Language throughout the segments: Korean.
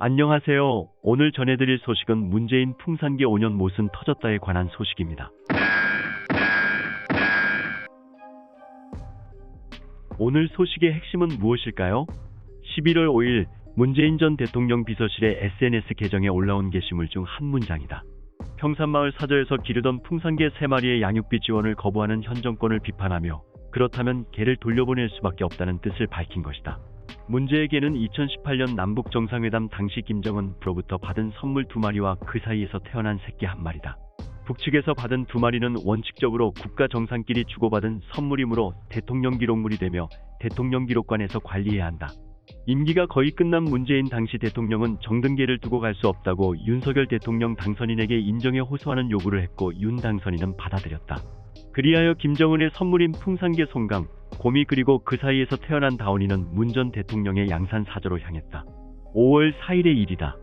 안녕하세요. 오늘 전해드릴 소식은 문재인 풍산계 5년 못은 터졌다에 관한 소식입니다. 오늘 소식의 핵심은 무엇일까요? 11월 5일 문재인 전 대통령 비서실의 SNS 계정에 올라온 게시물 중 한 문장이다. 평산마을 사저에서 기르던 풍산개 3마리의 양육비 지원을 거부하는 현 정권을 비판하며 그렇다면 개를 돌려보낼 수밖에 없다는 뜻을 밝힌 것이다. 문제의 개는 2018년 남북 정상회담 당시 김정은으로부터 받은 선물 2마리와 그 사이에서 태어난 새끼 1마리다. 북측에서 받은 2마리는 원칙적으로 국가 정상끼리 주고받은 선물이므로 대통령 기록물이 되며 대통령 기록관에서 관리해야 한다. 임기가 거의 끝난 문재인 당시 대통령은 정등개를 두고 갈 수 없다고 윤석열 대통령 당선인에게 인정에 호소하는 요구를 했고 윤 당선인은 받아들였다. 그리하여 김정은의 선물인 풍산개 송강, 곰이 그리고 그 사이에서 태어난 다온이는 문 전 대통령의 양산 사저로 향했다. 5월 4일의 일이다.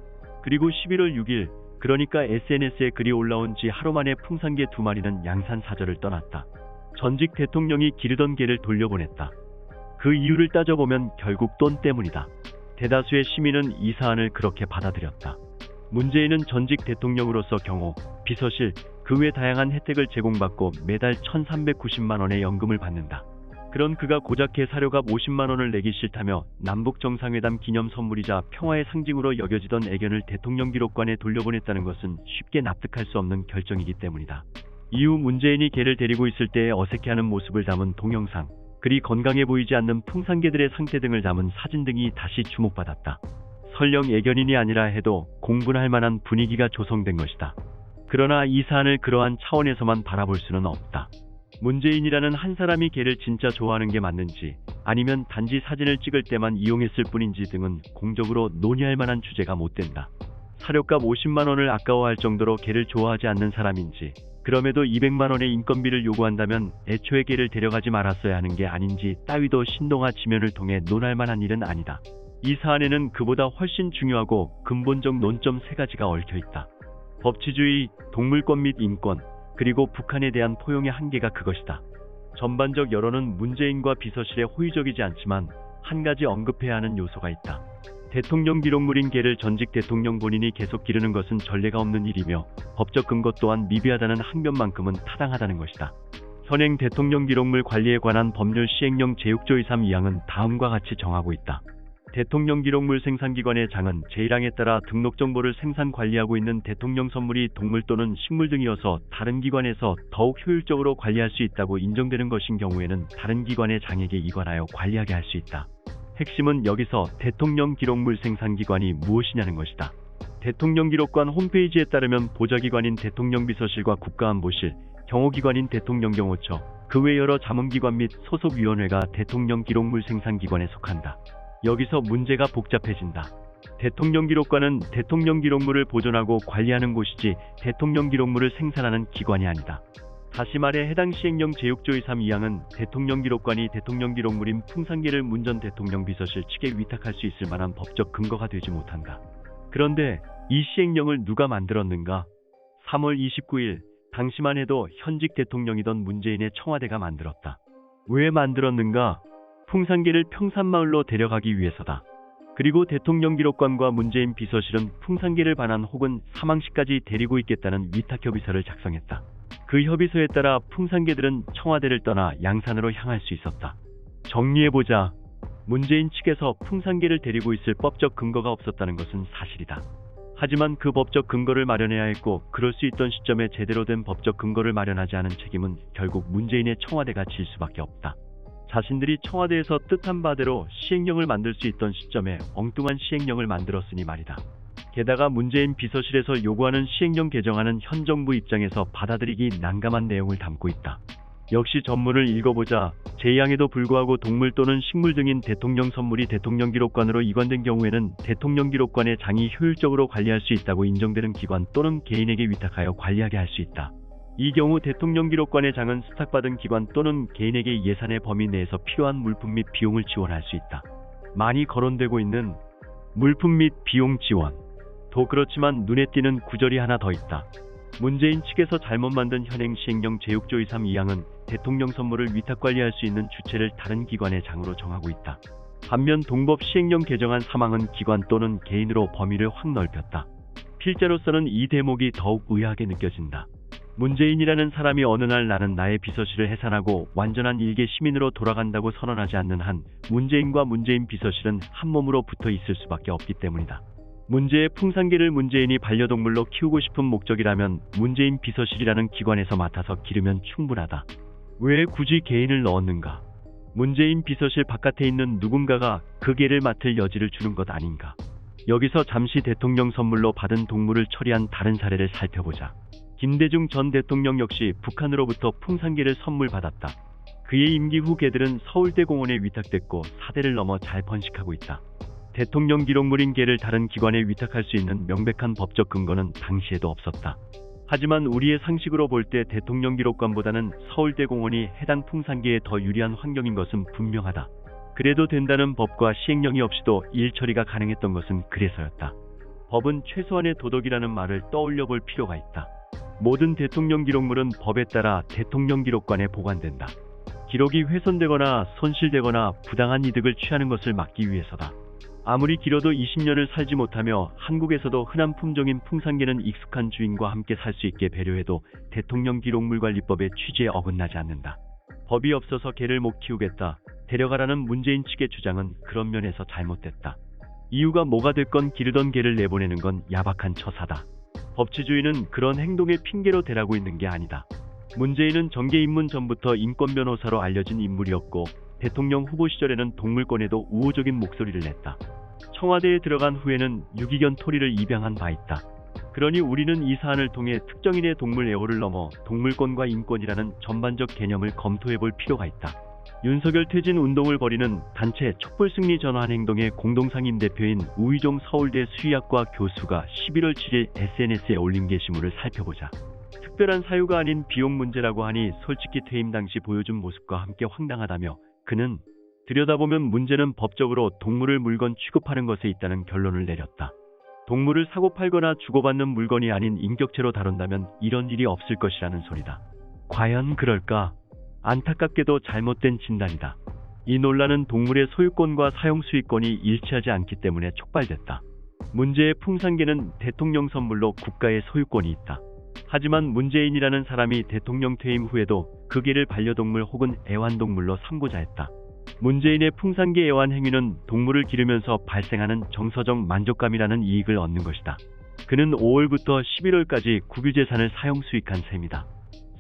그리고 11월 6일, 그러니까 SNS에 글이 올라온 지 하루 만에 풍산개 2마리는 양산 사저를 떠났다. 전직 대통령이 기르던 개를 돌려보냈다. 그 이유를 따져보면 결국 돈 때문이다. 대다수의 시민은 이 사안을 그렇게 받아들였다. 문재인은 전직 대통령으로서 경호, 비서실, 그 외 다양한 혜택을 제공받고 매달 1,390만 원의 연금을 받는다. 그런 그가 고작 개 사료값 50만 원을 내기 싫다며 남북 정상회담 기념 선물이자 평화의 상징으로 여겨지던 애견을 대통령 기록관에 돌려보냈다는 것은 쉽게 납득할 수 없는 결정이기 때문이다. 이후 문재인이 개를 데리고 있을 때의 어색해하는 모습을 담은 동영상, 그리 건강해 보이지 않는 풍산개들의 상태 등을 담은 사진 등이 다시 주목받았다. 설령 애견인이 아니라 해도 공분할 만한 분위기가 조성된 것이다. 그러나 이 사안을 그러한 차원에서만 바라볼 수는 없다. 문재인이라는 한 사람이 개를 진짜 좋아하는 게 맞는지 아니면 단지 사진을 찍을 때만 이용했을 뿐인지 등은 공적으로 논의할 만한 주제가 못 된다. 사료값 50만 원을 아까워할 정도로 개를 좋아하지 않는 사람인지 그럼에도 200만 원의 인건비를 요구한다면 애초에 개를 데려가지 말았어야 하는 게 아닌지 따위도 신동아 지면을 통해 논할 만한 일은 아니다. 이 사안에는 그보다 훨씬 중요하고 근본적 논점 3가지가 얽혀있다. 법치주의, 동물권 및 인권, 그리고 북한에 대한 포용의 한계가 그것이다. 전반적 여론은 문재인과 비서실에 호의적이지 않지만 한 가지 언급해야 하는 요소가 있다. 대통령 기록물인 개를 전직 대통령 본인이 계속 기르는 것은 전례가 없는 일이며 법적 근거 또한 미비하다는 항변만큼은 타당하다는 것이다. 현행 대통령 기록물 관리에 관한 법률 시행령 제6조 2.3 2항은 다음과 같이 정하고 있다. 대통령 기록물 생산기관의 장은 제1항에 따라 등록 정보를 생산 관리하고 있는 대통령 선물이 동물 또는 식물 등이어서 다른 기관에서 더욱 효율적으로 관리할 수 있다고 인정되는 것인 경우에는 다른 기관의 장에게 이관하여 관리하게 할 수 있다. 핵심은 여기서 대통령 기록물 생산기관이 무엇이냐는 것이다. 대통령 기록관 홈페이지에 따르면 보좌기관인 대통령 비서실과 국가안보실, 경호기관인 대통령 경호처, 그 외 여러 자문기관 및 소속위원회가 대통령 기록물 생산기관에 속한다. 여기서 문제가 복잡해진다. 대통령 기록관은 대통령 기록물을 보존하고 관리하는 곳이지 대통령 기록물을 생산하는 기관이 아니다. 다시 말해 해당 시행령 제6조 2.3 2항은 대통령 기록관이 대통령 기록물인 풍산개를 문 전 대통령 비서실 측에 위탁할 수 있을 만한 법적 근거가 되지 못한다. 그런데 이 시행령을 누가 만들었는가? 3월 29일 당시만 해도 현직 대통령이던 문재인의 청와대가 만들었다. 왜 만들었는가? 풍산개를 평산마을로 데려가기 위해서다. 그리고 대통령 기록관과 문재인 비서실은 풍산개를 반환 혹은 사망시까지 데리고 있겠다는 위탁협의서를 작성했다. 그 협의서에 따라 풍산개들은 청와대를 떠나 양산으로 향할 수 있었다. 정리해보자. 문재인 측에서 풍산개를 데리고 있을 법적 근거가 없었다는 것은 사실이다. 하지만 그 법적 근거를 마련해야 했고 그럴 수 있던 시점에 제대로 된 법적 근거를 마련하지 않은 책임은 결국 문재인의 청와대가 질 수밖에 없다. 자신들이 청와대에서 뜻한 바대로 시행령을 만들 수 있던 시점에 엉뚱한 시행령을 만들었으니 말이다. 게다가 문재인 비서실에서 요구하는 시행령 개정안은 현 정부 입장에서 받아들이기 난감한 내용을 담고 있다. 역시 전문을 읽어보자. 제2항에도 불구하고 동물 또는 식물 등인 대통령 선물이 대통령 기록관으로 이관된 경우에는 대통령 기록관의 장이 효율적으로 관리할 수 있다고 인정되는 기관 또는 개인에게 위탁하여 관리하게 할 수 있다. 이 경우 대통령 기록관의 장은 수탁받은 기관 또는 개인에게 예산의 범위 내에서 필요한 물품 및 비용을 지원할 수 있다. 많이 거론되고 있는 물품 및 비용 지원. 도 그렇지만 눈에 띄는 구절이 하나 더 있다. 문재인 측에서 잘못 만든 현행 시행령 제6조 2.3 2항은 대통령 선물을 위탁관리할 수 있는 주체를 다른 기관의 장으로 정하고 있다. 반면 동법 시행령 개정안 사망은 기관 또는 개인으로 범위를 확 넓혔다. 필자로서는 이 대목이 더욱 의아하게 느껴진다. 문재인이라는 사람이 어느 날 나는 나의 비서실을 해산하고 완전한 일개 시민으로 돌아간다고 선언하지 않는 한 문재인과 문재인 비서실은 한 몸으로 붙어 있을 수밖에 없기 때문이다. 문제의 풍산개를 문재인이 반려동물로 키우고 싶은 목적이라면 문재인 비서실이라는 기관에서 맡아서 기르면 충분하다. 왜 굳이 개인을 넣었는가? 문재인 비서실 바깥에 있는 누군가가 그 개를 맡을 여지를 주는 것 아닌가? 여기서 잠시 대통령 선물로 받은 동물을 처리한 다른 사례를 살펴보자. 김대중 전 대통령 역시 북한으로부터 풍산개를 선물 받았다. 그의 임기 후 개들은 서울대 공원에 위탁됐고 사대를 넘어 잘 번식하고 있다. 대통령 기록물인 개를 다른 기관에 위탁할 수 있는 명백한 법적 근거는 당시에도 없었다. 하지만 우리의 상식으로 볼 때 대통령 기록관보다는 서울대 공원이 해당 풍산개에 더 유리한 환경인 것은 분명하다. 그래도 된다는 법과 시행령이 없이도 일 처리가 가능했던 것은 그래서였다. 법은 최소한의 도덕이라는 말을 떠올려 볼 필요가 있다. 모든 대통령 기록물은 법에 따라 대통령 기록관에 보관된다. 기록이 훼손되거나 손실되거나 부당한 이득을 취하는 것을 막기 위해서다. 아무리 길어도 20년을 살지 못하며 한국에서도 흔한 품종인 풍산개는 익숙한 주인과 함께 살 수 있게 배려해도 대통령 기록물관리법의 취지에 어긋나지 않는다. 법이 없어서 개를 못 키우겠다. 데려가라는 문재인 측의 주장은 그런 면에서 잘못됐다. 이유가 뭐가 됐건 기르던 개를 내보내는 건 야박한 처사다. 법치주의는 그런 행동의 핑계로 대라고 있는 게 아니다. 문재인은 정계 입문 전부터 인권 변호사로 알려진 인물이었고 대통령 후보 시절에는 동물권에도 우호적인 목소리를 냈다. 청와대에 들어간 후에는 유기견 토리를 입양한 바 있다. 그러니 우리는 이 사안을 통해 특정인의 동물 애호를 넘어 동물권과 인권이라는 전반적 개념을 검토해 볼 필요가 있다. 윤석열 퇴진 운동을 벌이는 단체 촛불승리 전환 행동의 공동상임 대표인 우희종 서울대 수의학과 교수가 11월 7일 SNS에 올린 게시물을 살펴보자. 특별한 사유가 아닌 비용 문제라고 하니 솔직히 퇴임 당시 보여준 모습과 함께 황당하다며 그는 들여다보면 문제는 법적으로 동물을 물건 취급하는 것에 있다는 결론을 내렸다. 동물을 사고 팔거나 주고받는 물건이 아닌 인격체로 다룬다면 이런 일이 없을 것이라는 소리다. 과연 그럴까? 안타깝게도 잘못된 진단이다. 이 논란은 동물의 소유권과 사용 수익권이 일치하지 않기 때문에 촉발됐다. 문제의 풍산개는 대통령 선물로 국가의 소유권이 있다. 하지만 문재인이라는 사람이 대통령 퇴임 후에도 그 개를 반려동물 혹은 애완동물로 삼고자 했다. 문재인의 풍산개 애완 행위는 동물을 기르면서 발생하는 정서적 만족감이라는 이익을 얻는 것이다. 그는 5월부터 11월까지 국유재산을 사용 수익한 셈이다.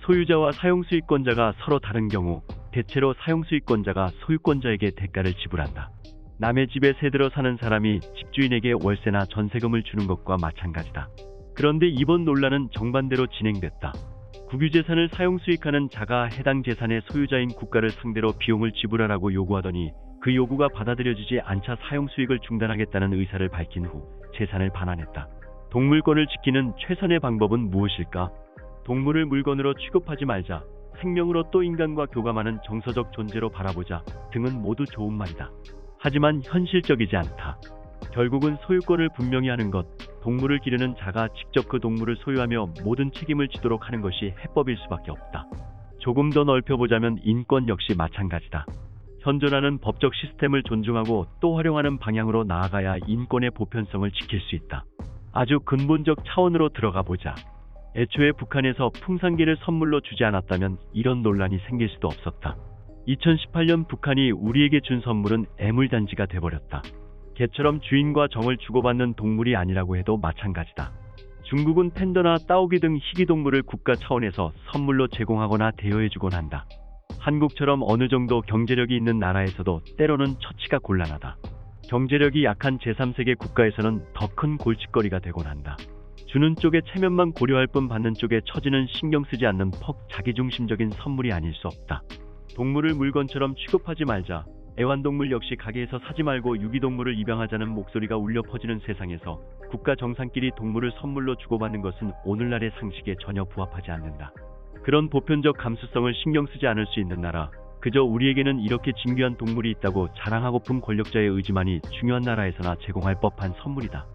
소유자와 사용 수익권자가 서로 다른 경우 대체로 사용 수익권자가 소유권자에게 대가를 지불한다. 남의 집에 새들어 사는 사람이 집주인에게 월세나 전세금을 주는 것과 마찬가지다. 그런데 이번 논란은 정반대로 진행됐다. 국유재산을 사용 수익하는 자가 해당 재산의 소유자인 국가를 상대로 비용을 지불하라고 요구하더니 그 요구가 받아들여지지 않자 사용 수익을 중단하겠다는 의사를 밝힌 후 재산을 반환했다. 동물권을 지키는 최선의 방법은 무엇일까? 동물을 물건으로 취급하지 말자, 생명으로 또 인간과 교감하는 정서적 존재로 바라보자 등은 모두 좋은 말이다. 하지만 현실적이지 않다. 결국은 소유권을 분명히 하는 것, 동물을 기르는 자가 직접 그 동물을 소유하며 모든 책임을 지도록 하는 것이 해법일 수밖에 없다. 조금 더 넓혀보자면 인권 역시 마찬가지다. 현존하는 법적 시스템을 존중하고 또 활용하는 방향으로 나아가야 인권의 보편성을 지킬 수 있다. 아주 근본적 차원으로 들어가 보자. 애초에 북한에서 풍산개를 선물로 주지 않았다면 이런 논란이 생길 수도 없었다. 2018년 북한이 우리에게 준 선물은 애물단지가 돼버렸다. 개처럼 주인과 정을 주고받는 동물이 아니라고 해도 마찬가지다. 중국은 팬더나 따오기 등 희귀동물을 국가 차원에서 선물로 제공하거나 대여해주곤 한다. 한국처럼 어느 정도 경제력이 있는 나라에서도 때로는 처치가 곤란하다. 경제력이 약한 제3세계 국가에서는 더 큰 골칫거리가 되곤 한다. 주는 쪽의 체면만 고려할 뿐 받는 쪽의 처지는 신경 쓰지 않는 퍽 자기중심적인 선물이 아닐 수 없다. 동물을 물건처럼 취급하지 말자. 애완동물 역시 가게에서 사지 말고 유기동물을 입양하자는 목소리가 울려 퍼지는 세상에서 국가 정상끼리 동물을 선물로 주고받는 것은 오늘날의 상식에 전혀 부합하지 않는다. 그런 보편적 감수성을 신경 쓰지 않을 수 있는 나라, 그저 우리에게는 이렇게 진귀한 동물이 있다고 자랑하고픈 권력자의 의지만이 중요한 나라에서나 제공할 법한 선물이다.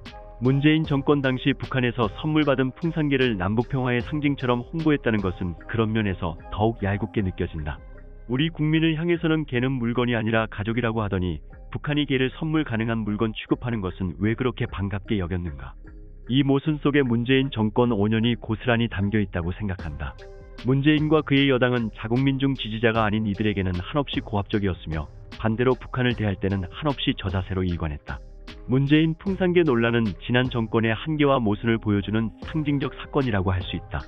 문재인 정권 당시 북한에서 선물받은 풍산개를 남북평화의 상징처럼 홍보했다는 것은 그런 면에서 더욱 얄궂게 느껴진다. 우리 국민을 향해서는 개는 물건이 아니라 가족이라고 하더니 북한이 개를 선물 가능한 물건 취급하는 것은 왜 그렇게 반갑게 여겼는가? 이 모순 속에 문재인 정권 5년이 고스란히 담겨 있다고 생각한다. 문재인과 그의 여당은 자국민중 지지자가 아닌 이들에게는 한없이 고압적이었으며 반대로 북한을 대할 때는 한없이 저자세로 일관했다. 문재인 풍산개 논란은 지난 정권의 한계와 모순을 보여주는 상징적 사건이라고 할 수 있다.